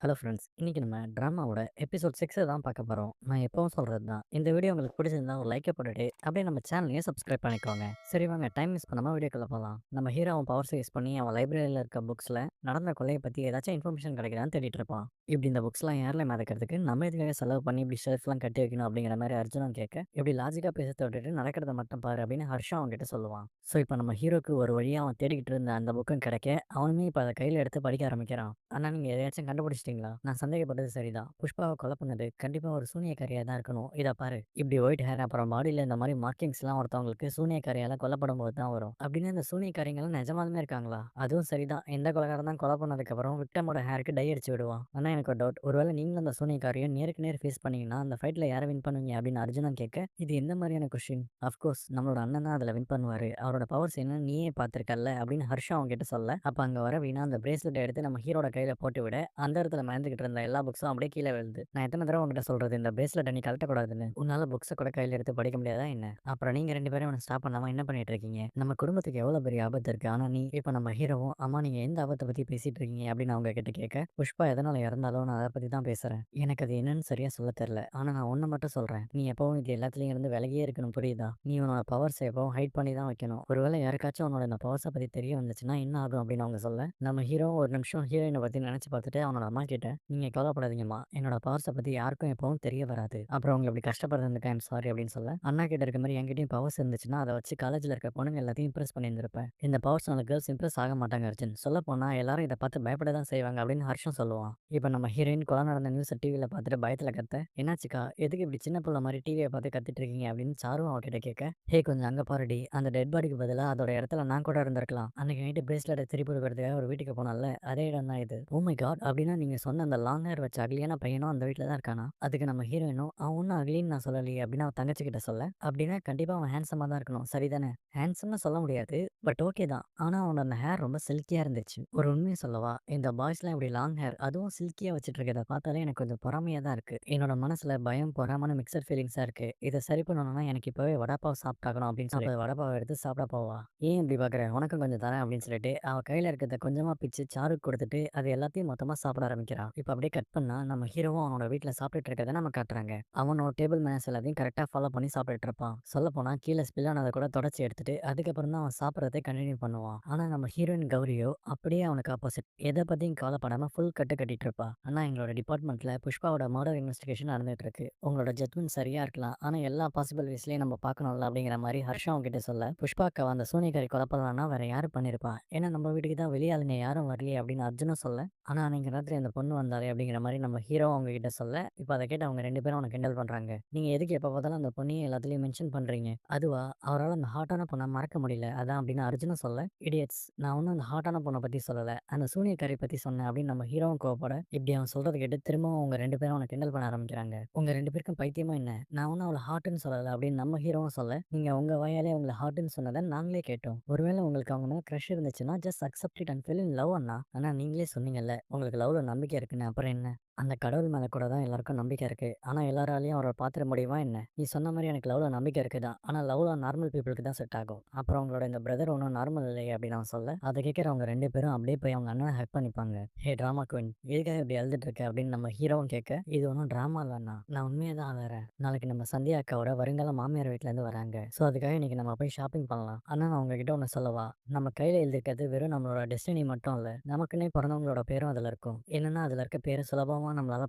Hello friends. இன்னைக்கு நம்ம ட்ராமாவோட episode 6 தான் பார்க்க போறோம். நான் எப்பவும் சொல்றது தான். இந்த வீடியோ உங்களுக்கு பிடிச்சிருந்தா ஒரு லைக்க போட்டுட்டு, அப்படியே நம்ம சேனலையும் சப்ஸ்கிரைப் பண்ணிக்கோங்க. சரி வாங்க டைம் வேஸ்ட் பண்ணாம வீடியோக்குள்ள போலாம். நம்ம ஹீரோ அவன் பவர்ஸ யூஸ் பண்ணி அவன் லைப்ரரியில இருக்க புக்ஸ்ல நடந்த கொலைய பத்தி ஏதாச்சும் இன்ஃபர்மேஷன் கிடைக்குதான்னு தேடிட்டு இருப்பான். இப்படி இந்த புக்ஸ்லாம் யார்ல மிதக்கிறதுக்கு நம்ம எதுக்காக செலவு பண்ணி இப்படி ஷெல்ஃப்லாம் கட்டி வைக்கணும் அப்படிங்கிற மாதிரி அர்ஜுனன் கேட்க, இப்படி லாஜிக்கா பேச விட்டுட்டு நடக்கிறத மட்டும் பாரு அப்படின்னு ஹர்ஷா அவன்கிட்ட சொல்லுவான். ஸோ இப்போ நம்ம ஹீரோக்கு ஒரு வழியா அவன் தேடிக்கிட்டு இருந்த அந்த புக்கும் கிடைக்க, அவனுமே இப்போ அத கையில எடுத்து படிக்க ஆரம்பிக்கிறான். அண்ணா நீங்க எதையாச்சும் கண்டுபிடிச்சிட்டீங்களா? நான் சந்தேகப்பட்டது சரிதான். புஷ்பாவ கொலை பண்ணது கண்டிப்பா ஒரு சூனியக்காரியா தான் இருக்கணும். இத பாரு. இப்படி ஒயிட் ஹேர் அப்புறம் பாடியில இந்த மாரி மார்க்கிங்ஸ்லாம் ஒருத்தவங்களுக்கு சூனியக்காரியால கொல்லப்படும்போது தான் வரும். அப்படின்னு இந்த சூனியக்காரிங்கலாம் நிஜமாலுமே இருக்காங்களா? அதுவும் சரிதான். எந்த கொலைகாரன் தான் கொலை பண்ணதுக்கு அப்புறம் விக்டிமோட ஹேருக்கு டை அடிச்சு விடுவான். ஆனா எனக்கு ஒரு டவுட். ஒருவேளை நீங்களும் அந்த சூனியக்காரியும் நேருக்கு நேர் ஃபேஸ் பண்ணீங்கன்னா, அந்த ஃபைட்ல யார வின் பண்ணுவீங்க? அப்படின்னு அர்ஜுனன் கேட்க, இது எந்த மாரியான கொஸ்டின்? அஃப்கோர்ஸ் நம்மளோட அண்ணன் தான் அதுல வின் பண்ணுவாரு. அவரோட பவர்ஸ் என்னன்னு நீயே பார்த்திருக்கல்ல அப்படின்னு ஹர்ஷா அவன்கிட்ட சொல்ல, அப்ப அங்க வர வீணா அந்த பிரேஸ்லெட்ட எடுத்து நம்ம ஹீரோட கையில போட்டு விட, அந்த இடத்துல மறந்துகிட்டு இருந்த எல்லா புக்ஸும் அப்படியே கீழ விழுது. நான் எத்தன தடவ உன்கிட்ட சொல்றது இந்த பிரேஸ்லெட்ட நீ கழட்டக்கூடாதுன்னு. உன்னால புக்ஸ கூட கையில எடுத்து படிக்க முடியாதா என்ன? அப்புறம் நீங்க 2 பேரும் இவன ஸ்டாப் பண்ணாம என்ன பண்ணிட்டு இருக்கீங்க? நம்ம குடும்பத்துக்கு எவ்வளவு பெரிய ஆபத்து இருக்கு. ஆனா நீ இப்ப நம்ம ஹீரோவும், அம்மா நீங்க எந்த ஆபத்த பத்தி பேசிட்டு இருக்கீங்க அப்படின்னு அவங்க கிட்ட கேட்க, புஷ்பா எதனால இறந்தாலும் நான் அத பத்தி தான் பேசுறேன். எனக்கு அது என்னன்னு சரியா சொல்ல தெரியல. ஆனா நான் ஒண்ணு மட்டும் சொல்றேன். நீ எப்பவும் இது எல்லாத்துலயும் இருந்து விலகியே இருக்கணும் புரியுதா? நீ உன்னோட பவர்ஸ எப்பவும் ஹைட் பண்ணி தான் வைக்கணும். ஒருவேளை யாருக்காச்சும் உன்னோட இந்த பவர்ஸ பத்தி தெரிய வந்துச்சுன்னா என்ன ஆகும் அப்படின்னு அவங்க சொல்ல, நம்ம ஹீரோ ஒரு நிமிஷம் ஹீரோயின பத்தி நினைச்சு பார்த்துட்டு அவனோட அம்மா கிட்ட, நீங்க கவலைப்படாதீங்கம்மா. என்னோட பவர்ஸ பத்தி யாருக்கும் எப்பவும் தெரிய வராது. அப்புறம் உங்கள இப்படி கஷ்டப்படுறதுக்கு ஐ அம் சாரி அப்படின்னு சொல்ல, அண்ணா கிட்ட இருக்க மாரி என்கிட்டயும் பவர்ஸ் இருந்துச்சுன்னா, அத வச்சு காலேஜ்ல இருக்க பொண்ணுங்க எல்லாத்தையும் இம்ப்ரெஸ் பண்ணியிருந்திருப்பேன். இந்த பவர்ஸ்னால கேர்ள்ஸ் இம்ப்ரெஸ் ஆக மாட்டாங்க அர்ஜுன். சொல்லப்போனா எல்லாரும் இத பார்த்து பயப்பட தான் செய்வாங்க அப்படின்னு ஹர்ஷம் சொல்லுவான். இப்ப நம்ம ஹீரோயின் கொலை நடந்த நியூஸ டிவில பார்த்துட்டு பயத்துல கத்த, என்னாச்சுக்கா? எதுக்கு இப்படி சின்ன புள்ள மாரி டிவிய பார்த்து கத்திட்டு இருக்கீங்க அப்படின்னு சாருவும் அவகிட்ட கேட்க, ஹே கொஞ்சம் அங்க பாருடி. அந்த டெட் பாடிக்கு பதிலா அதோட இடத்துல நான் கூட இருந்திருக்கலாம். அன்னைக்கு நைட்டு பிரேஸ்லெட்ட திருப்பி குடுக்கறதுக்காக ஒரு வீட்டுக்கு போனேன்ல, அதே இடம் தான் இது. Oh my God! அப்படின்னா நீங்க சொன்ன அந்த லாங் ஹேர் வச்ச அக்லியான பையனும் அந்த வீட்ல தான் இருக்கானா? அதுக்கு நம்ம ஹீரோயினும், அவன் ஒண்ணும் அக்லின்னு நான் சொல்லலையே அப்படின்னு அவ தங்கச்சி கிட்ட சொல்ல, அப்படின்னா கண்டிப்பா அவன் ஹேண்ட்ஸமா தான் இருக்கணும். சரிதானே? ஹேண்ட்ஸம்னு சொல்ல முடியாது. பட் ஓகே தான். ஆனா அவனோட அந்த ஹேர் ரொம்ப சில்கியா இருந்துச்சு. ஒரு உண்மைய சொல்லவா? இந்த பாய்ஸ்லாம் இப்படி லாங் ஹேர் அதுவும் சில்கியா வச்சுட்டு இருக்கிறத பார்த்தாலே எனக்கு கொஞ்சம் பொறாமையா தான் இருக்கு. என்னோட மனசுல பயம், பொறாமன்னு மிக்ஸட் ஃபீலிங்ஸா இருக்கு. இத சரி பண்ணணும்னா எனக்கு இப்பவே வடா பாவ் சாப்பிட்டாகணும் அப்படின்னு சொல்லி வடா பாவ எடுத்து சாப்பிட போவா. ஏன் இப்படி பார்க்குற? உனக்கும் கொஞ்சம் தரேன் அப்படின்னு சொல்லிட்டு, அவ கையில இருக்கிறத கொஞ்சமா பிச்சு சாருக்கு குடுத்துட்டு, அது எல்லாத்தையும் மொத்தமா சாப்பிட ஆரம்பிக்கிறா. இப்ப அப்படியே கட் பண்ணா, நம்ம ஹீரோவும் அவனோட வீட்ல சாப்பிட்டுட்டு இருக்கிறத நம்ம காட்டுறாங்க. அவனோட டேபிள் மேனர்ஸ் எல்லாத்தையும் கரெக்ட்டா ஃபாலோ பண்ணி சாப்பிட்டுட்டு இருப்பான். சொல்லப்போனா கீழ ஸ்பில் ஆனத கூட தொடச்சு எடுத்துட்டு, அதுக்கப்புறம் தான் அவன் சாப்பிடுறதை கன்டின்யூ பண்ணுவான். ஆனா நம்ம ஹீரோயின் கௌரியோ, அப்படியே அவனுக்கு ஆப்போசிட். எத பத்தியும் கவலைப்படாம ஃபுல் கட்டு கட்டிட்டு இருப்பா. ஆனா எங்களோட டிபார்ட்மெண்ட்ல புஷ்பாவோட மர்டர் இன்வெஸ்டிகேஷன் நடந்துட்டு இருக்கு. உங்களோட ஜட்ஜ்மென்ட் சரியா இருக்கலாம். ஆனா எல்லா பாசிபிள் வேஸ்லயும் நம்ம பார்க்கணும்ல அப்படிங்கிற மாரி ஹர்ஷா அவன்கிட்ட சொல்ல, புஷ்பாக்காவ அந்த சூனியக்காரி கொலை பண்ணலன்னா வேற யாரு பண்ணியிருப்பா? ஏன்னா நம்ம வீட்டுக்கு தான் வெளி ஆளுங்க யாரும் வரலையே அப்படின்னு அர்ஜுனும் சொல்ல, ஆனா அன்னைக்கு ராத்திரி அந்த பொண்ணு வந்தாளே அப்படிங்கிற மாரி நம்ம ஹீரோ அவங்க கிட்ட சொல்ல, இப்ப அத கேட்டு அவங்க 2 பேரும் அவன கிண்டல் பண்றாங்க. நீங்க எதுக்கு எப்ப பார்த்தாலும் அந்த பொண்ணையும் எல்லாத்துலயும் மென்ஷன் பண்றீங்க? அதுவா? அவரால அந்த ஹாட்டான பொண்ண மறக்க முடியல. அதான் அப்படின்னு அர்ஜுனும் சொல்ல, இடியட்ஸ் நான் ஒண்ணும் அந்த ஹாட்டான பொண்ண பத்தி சொல்லல. அந்த சூனியக்காரி பத்தி சொன்னேன் அப்படின்னு நம்ம ஹீரோவும் கோவப்பட, இப்படி அவன் சொல்றத கேட்டு திரும்பவும் அவங்க 2 பேரும் அவன கிண்டல் பண்ண ஆரம்பிக்கிறாங்க. உங்க 2 பேருக்கும் பைத்தியமா என்ன? நான் ஒண்ணும் அவள ஹாட்டுன்னு சொல்லல அப்படின்னு நம்ம ஹீரோவும் சொல்ல, நீங்க உங்க வாயாலே அவங்கள ஹாட்டுன்னு சொன்னத நாங்களே கேட்டோம். ஒருவேளை உங்களுக்கு அவங்க மேல கிரஷ் இருந்துச்சுன்னா just accept it and fell in love அண்ணா. ஆனா நீங்களே சொன்னீங்கல்ல, உங்களுக்கு லவ்ல நம்பிக்கை இருக்குன்னு. அப்புறம் என்ன? அந்த கடவுள் மேல கூட தான் எல்லாருக்கும் நம்பிக்கை இருக்கு. ஆனா எல்லாராலயும் அவர பாத்துற முடியுமா என்ன? நீ சொன்ன மாரி எனக்கு லவ்ல நம்பிக்கை இருக்கு தான். ஆனா லவ்ல நார்மல் பீப்பிள்க்கு தான் செட் ஆகும். அப்புறம் உங்களோட இந்த பிரதர் ஒண்ணும் நார்மல் இல்லையே அப்படின்னு அவன் சொல்ல, அத கேட்கிற அவங்க 2 பேரும் அப்படியே போய் அவங்க அண்ணன ஹக் பண்ணிப்பாங்க. ஹே டிராமா குயின் எதுக்காக இப்படி அழுதுட்டு இருக்க அப்படின்னு நம்ம ஹீரோவும் கேட்க, இது ஒன்றும் டிராமா இல்லண்ணா. நான் உண்மையா தான் அழறேன். நாளைக்கு நம்ம சந்தியா அக்காவோட வருங்கால மாமியார் வீட்ல இருந்து வராங்க. சோ அதுக்காக இன்னைக்கு நம்ம போய் ஷாப்பிங் பண்ணலாம். ஆனா நான் உங்ககிட்ட ஒண்ணு சொல்லவா? நம்ம கையில எழுதிருக்கிறது வெறும் நம்மளோட டெஸ்டினி மட்டும் இல்ல. நமக்குன்னே பிறந்தவங்களோட பேரும் அதுல இருக்கும். என்னன்னா அதுல இருக்க பேர சுலபமா நம்மளால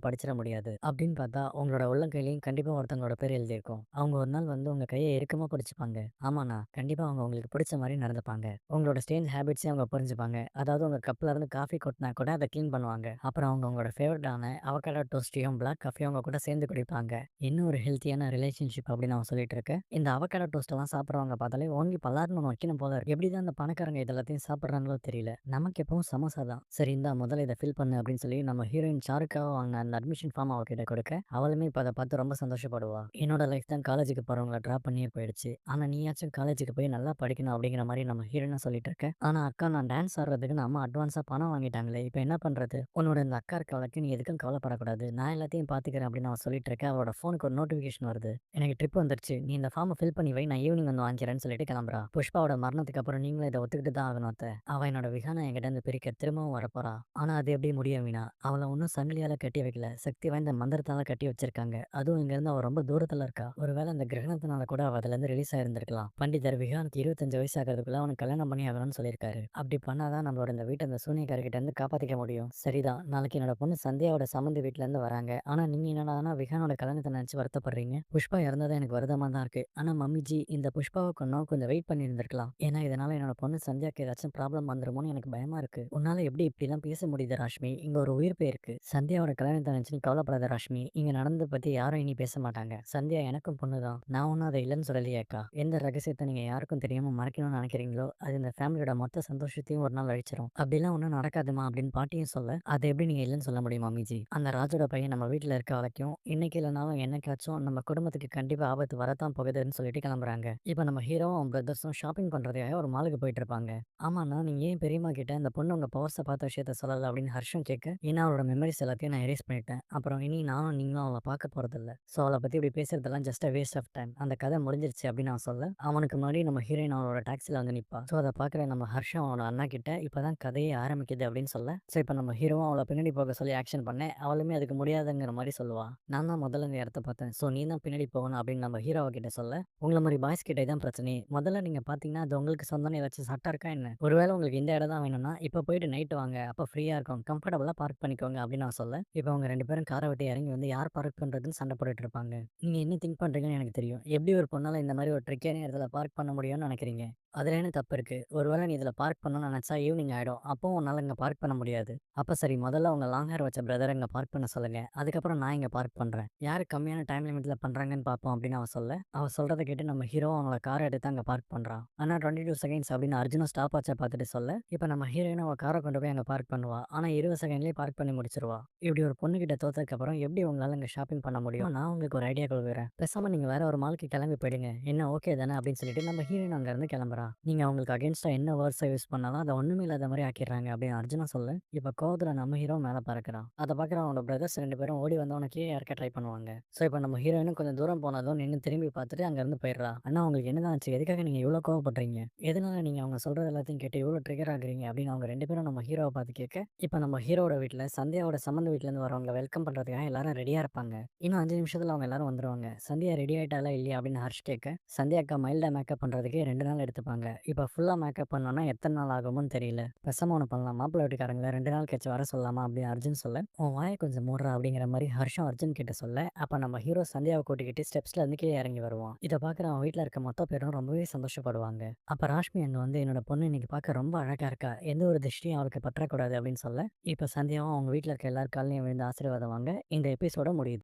படிச்சிட முடியாது. அப்படின்னு பார்த்தா உங்களோட உள்ளங்கையிலயும் கண்டிப்பா ஒருத்தவங்களோட பேர் எழுதியிருக்கும். அவங்க ஒரு நாள் வந்து உங்க கைய இறுக்கமா பிடிச்சுப்பாங்க. ஆமாண்ணா, கண்டிப்பா அவங்க உங்களுக்கு பிடிச்ச மாரி நடந்துப்பாங்க. உங்களோட ஸ்ட்ரேஞ்ச் ஹேபிட்ஸையும் அவங்க புரிஞ்சுப்பாங்க. அதாவது உங்க கப்ல இருந்து காஃபி கொட்டுனா கூட அத கிளீன் பண்ணுவாங்க. அப்புறம் அவங்க உங்களோட ஃபேவரட்டான அவகாடோ டோஸ்ட்டையும் பிளாக் காஃபியும் அவங்க கூட சேர்ந்து குடிப்பாங்க. இன்னும் ஒரு ஹெல்த்தியான ரிலேஷன்ஷிப் அப்படின்னு அவன் சொல்லிட்டு இருக்க, இந்த அவகாடோ டோஸ்ட் எல்லாம் சாப்பிடுறவங்க பார்த்தாலே ஓங்கி பலார்னு ஒண்ணு வைக்கணும் போல இருக்கு. எப்படிதான் அந்த பணக்காரங்க இது எல்லாத்தையும் சாப்பிடுறாங்களோ தெரியல. நமக்கு எப்பவும் சமோசா தான். சரி இந்தா முதல்ல இத ஃபில் பண்ணு அப்படின்னு சொல்லி நம்ம ஹீரோயின் சாருக்கா எக்ஸ்ட்ராவா வாங்குன அந்த அட்மிஷன் ஃபார்ம் அவகிட்ட கொடுக்க, அவளுமே இப்ப அத பார்த்து ரொம்ப சந்தோஷப்படுவா. என்னோட லைஃப் தான் காலேஜுக்கு போறவங்கள ட்ராப் பண்ணியே போயிடுச்சு. ஆனா நீயாச்சும் காலேஜுக்கு போய் நல்லா படிக்கணும் அப்படிங்கிற மாரி நம்ம ஹீரோயினும் சொல்லிட்டு இருக்க. ஆனா அக்கா நான் டான்ஸ் ஆடுறதுக்குன்னு அம்மா அட்வான்ஸா பணம் வாங்கிட்டாங்களே! இப்ப என்ன பண்றது? உன்னோட இந்த அக்கா இருக்கவளுக்கு நீ எதுக்கும் கவலைப்படக்கூடாது. நான் எல்லாத்தையும் பார்த்துக்கிறேன் அப்படின்னு அவ சொல்லிட்டு இருக்க. அவளோட ஃபோனுக்கு ஒரு நோட்டிஃபிகேஷன் வருது. எனக்கு ட்ரிப் வந்துருச்சு. நீ இந்த ஃபார்ம ஃபில் பண்ணி வை. நான் ஈவினிங் வந்து வாங்கிக்கிறேன்னு சொல்லிட்டு கிளம்புறா. புஷ்பாவோட மரணத்துக்கு அப்புறம் நீங்களும் இத ஒத்துக்கிட்டு தான் ஆகணும் அத்த. அவ என்னோட விஹான என்கிட்ட இருந்து பிரிக்க திரும்பவும் வரப்போறா. ஆனா அது எப்படி முடியும் வீணா? அவள ஒண்ணும் சங்கிலியால கட்டி வைக்கல. சக்தி வாய்ந்த மந்திரத்தால கட்டி வச்சிருக்காங்க. அதுவும் இங்கருந்து அவ ரொம்ப தூரத்துல இருக்கா. ஒருவேளை அந்த கிரகணத்தினால கூட அவ அதுலருந்து ரிலீஸ் ஆயிருந்திருக்கலாம். பண்டிதர் விஹானுக்கு 25 வயசு ஆகுறதுக்குள்ள அவனுக்கு கல்யாணம் பண்ணி ஆகணும்னு சொல்லியிருக்காரு. அப்படி பண்ணாதான் நம்மளோட இந்த வீட்ட அந்த சூனியக்காரர்கிட்ட இருந்து காப்பாத்திக்க முடியும். சரிதான். நாளைக்கு என்னோட பொண்ணு சந்தியாவோட சம்மந்தி வீட்ல இருந்து வராங்க. ஆனா நீங்க என்னடான்னா விஹானோட கல்யாணத்த நினைச்சு வருத்தப்படுறீங்க. புஷ்பா இறந்தது எனக்கு வருத்தமா தான் இருக்கு. ஆனா மம்மிஜி இந்த புஷ்பாவ கொன்னோம் கொஞ்சம் வெயிட் பண்ணி இருந்திருக்கலாம். ஏன்னா இதனால என்னோட பொண்ணு சந்தியாக்கு ஏதாச்சும் ப்ராப்ளம் வந்துருமோன்னு எனக்கு பயமா இருக்கு. உன்னால எப்படி இப்படிலாம் பேச முடியுது ராஷ்மி? இங்க ஒரு உயிர் போயிருக்கு. சந்தியாவோட கல்யாணத்த நினைச்சு நீ கவலைப்படாத ராஷ்மி. இங்க நடந்தத பத்தி யாரும் இனி பேச மாட்டாங்க. சந்தியா எனக்கும் பொண்ணுதான். நான் ஒன்னும் அதை இல்லைன்னு சொல்லலையே அக்கா. எந்த ரகசியத்த நீங்க யாருக்கும் தெரியாம மறைக்கணும்னு நினைக்கிறீங்களோ அது இந்த ஃபேமிலியோட மொத்த சந்தோஷத்தையும் ஒரு நாள் அழிச்சிரும். அப்படிலாம் ஒன்றும் நடக்காதுமா அப்படின்னு பாட்டியும் சொல்ல அதை எப்படி நீங்க இல்லைன்னு சொல்ல முடியும் மம்மிஜி? அந்த ராஜோட பையன் நம்ம வீட்டுல இருக்க வரைக்கும் இன்னைக்கு இல்லைனாலும் என்னைக்காச்சும் நம்ம குடும்பத்துக்கு கண்டிப்பா ஆபத்து வரத்தான் போகுதுன்னு சொல்லிட்டு கிளம்புறாங்க. இப்ப நம்ம ஹீரோவும் அவன் பிரதர்ஸும் ஷாப்பிங் பண்றதுக்காக ஒரு மாலுக்கு போயிட்டு இருப்பாங்க. ஆமாண்ணா நீங்க ஏன் பெரியம்மா கிட்ட இந்த பொண்ணு உங்க பவர்ஸ பார்த்த விஷயத்த சொல்லல அப்படின்னு ஹர்ஷம் கேட்க, ஏன்னா அவளோட மெமரிஸ் எல்லாத்தையும் நான் எரேஸ் பண்ணிட்டேன். அப்புறம் இனி நானும் நீங்களும் அவளை பார்க்க போறதில்ல. ஸோ அவளை பத்தி இப்படி பேசுறதெல்லாம் ஜஸ்ட் வேஸ்ட் ஆஃப் டைம். அந்த கதை முடிஞ்சிருச்சு அப்படின்னு அவன் சொல்ல, அவனுக்கு முன்னாடி நம்ம ஹீரோயின் அவளோட டாக்ஸில வந்து நிப்பா. ஸோ அதை பார்க்குற நம்ம ஹர்ஷம் அவனோட அண்ணா கிட்ட இப்பதான் கதையே ஆரம்பிக்குது அப்படின்னு சொல்ல, ஸோ இப்போ நம்ம ஹீரோவும் அவளை பின்னாடி போக சொல்லி ஆக்ஷன் பண்ண, அவளுமே அதுக்கு முடியாதுங்கிற மாதிரி சொல்லுவா. நான் தான் முதல்ல இந்த இடத்த பார்த்தேன். ஸோ நீ தான் பின்னாடி போகணும் அப்படின்னு நம்ம ஹீரோவ கிட்ட சொல்ல, உங்கள மாதிரி பாய்ஸ் கிட்ட இதான் பிரச்சனை. முதல்ல நீங்க பார்த்தீங்கன்னா அது உங்களுக்கு சொந்தம்னு ஏதாச்சும் சட்டம் இருக்கா என்ன? ஒருவேளை உங்களுக்கு இந்த இடம் தான் வேணும்னா இப்போ போயிட்டு நைட் வாங்க. அப்போ ஃப்ரீயா இருக்கும். கம்ஃபர்டபுளா பார்க் பண்ணிக்கோங்க அப்படின்னு நான் சொல்ல, இப்போ அவங்க 2 பேரும் காரை விட்டு இறங்கி வந்து யார் பார்க் பண்றதுன்னு சண்டை போட்டுட்டு இருப்பாங்க. நீங்க என்ன திங்க் பண்றீங்கன்னு எனக்கு தெரியும். எப்படி ஒரு பொண்ணால இந்த மாதிரி ஒரு ட்ரிக்கியான இடத்துல பார்க் பண்ண முடியும்னு நினைக்கிறீங்க? அதுல என்ன தப்பு இருக்கு? ஒருவேளை நீ இதுல பார்க் பண்ணணும்னு நினைச்சா ஈவினிங் ஆயிடும். அப்பவும் உன்னால இங்க பார்க் பண்ண முடியாது. அப்ப சரி முதல்ல உங்க லாங் ஹேர் வச்ச பிரதர இங்க பார்க் பண்ண சொல்லுங்க. அதுக்கப்புறம் நான் இங்க பார்க் பண்றேன். யாரு கம்மியான டைம் லிமிட்ல பண்றாங்கன்னு பார்ப்போம் அப்படின்னு அவ சொல்ல, அவ சொல்றத கேட்டு நம்ம ஹீரோ அவங்களோட காரை எடுத்து அங்க பார்க் பண்றான். ஆனா 22 செகண்ட்ஸ் அப்படின்னு அர்ஜுனும் ஸ்டாப் வாட்ச பார்த்துட்டு சொல்ல, இப்ப நம்ம ஹீரோயின் அவ காரை கொண்டு போய் அங்க பார்க் பண்ணுவா. ஆனா 20 செகண்ட்லயே பார்க் பண்ணி முடிச்சிருவா. இப்படி ஒரு பொண்ணு கிட்ட தோத்ததுக்கு அப்புறம் எப்படி உங்களால இங்க ஷாப்பிங் பண்ண முடியும்? நான் உங்களுக்கு ஒரு ஐடியா கொடுக்குறேன். பேசாம நீங்க வேற ஒரு மாலுக்கு கிளம்பி போயிடுங்க. என்ன ஓகே தானே அப்படின்னு சொல்லிட்டு நம்ம ஹீரோயின் அங்க இருந்து கிளம்புறா. நீங்க அவங்களுக்கு அகைன்ஸ்டா என்ன வேர்ட்ஸ யூஸ் பண்ணாலும் அத ஒண்ணுமே இல்லாத மாரி ஆக்கிடுறாங்க அப்படின்னு அர்ஜுனா சொல்ல, இப்ப கோவத்துல நம்ம ஹீரோ மேல பறக்குறான். அத பாக்குற அவனோட பிரதர்ஸ் 2 பேரும் ஓடி வந்து அவன கீழ இறக்க ட்ரை பண்ணுவாங்க. சோ இப்ப நம்ம ஹீரோயினும் கொஞ்சம் தூரம் போனதும் நின்னு திரும்பி பார்த்துட்டு அங்க இருந்து போயிடுறா. அண்ணா உங்களுக்கு என்னதான் ஆச்சு? எதுக்காக நீங்க இவ்ளோ கோவப்படுறீங்க? எதனால நீங்க அவங்க சொல்றது எல்லாத்தையும் கேட்டு இவ்ளோ ட்ரிகர் ஆகுறீங்க அப்படின்னு அவங்க 2 பேரும் நம்ம ஹீரோவ பார்த்து கேட்க, இப்ப நம்ம ஹீரோவோட வீட்ல சந்தியாவோட சம்மந்த வீட்ல இருந்து வரவங்கள வெல்கம் பண்றதுக்காக எல்லாரும் ரெடியா இருப்பாங்க. இன்னும் 5 நிமிஷத்துல அவங்க எல்லாரும் வந்துருவாங்க. சந்தியா ரெடி ஆயிட்டாளா இல்லையா அப்படின்னு ஹர்ஷ் கேட்க, சந்தியாக்கா மைல்டா மேக்கப் பண்றதுக்கே 2 நாள் எடுத்துப்பாங்க. இப்ப ஃபுல்லா மேக்கப் பண்ணோம்னா எத்தன நாள் ஆகுமோன்னு தெரியல. பேசாம ஒண்ணு பண்ணலாம். மாப்பிள்ளை வீட்டுக்காரங்கள 2 நாள் கழிச்சு வர சொல்லலாமா அப்படின்னு அர்ஜுன் சொல்ல, உன் வாய கொஞ்சம் மூடுறா அப்படிங்கிற மாரி ஹர்ஷம் அர்ஜுன் கிட்ட சொல்ல, அப்ப நம்ம ஹீரோ சந்தியாவை கூட்டிக்கிட்டு ஸ்டெப்ஸ்ல இருந்து கீழே இறங்கி வருவான். இத பாக்குற அவன் வீட்ல இருக்க மொத்த பேரும் ரொம்பவே சந்தோஷப்படுவாங்க. அப்ப ராஷ்மி அங்க வந்து என்னோட பொண்ணு இன்னைக்கு பார்க்க ரொம்ப அழகா இருக்கா. எந்த ஒரு திருஷ்டியும் அவளுக்கு பற்றக்கூடாது அப்படின்னு சொல்ல, இப்ப சந்தியாவும் அவங்க வீட்ல இருக்க எல்லார் காலையும் விழுந்து ஆசீர்வாதம் வாங்க இந்த எபிசோட முடியுது.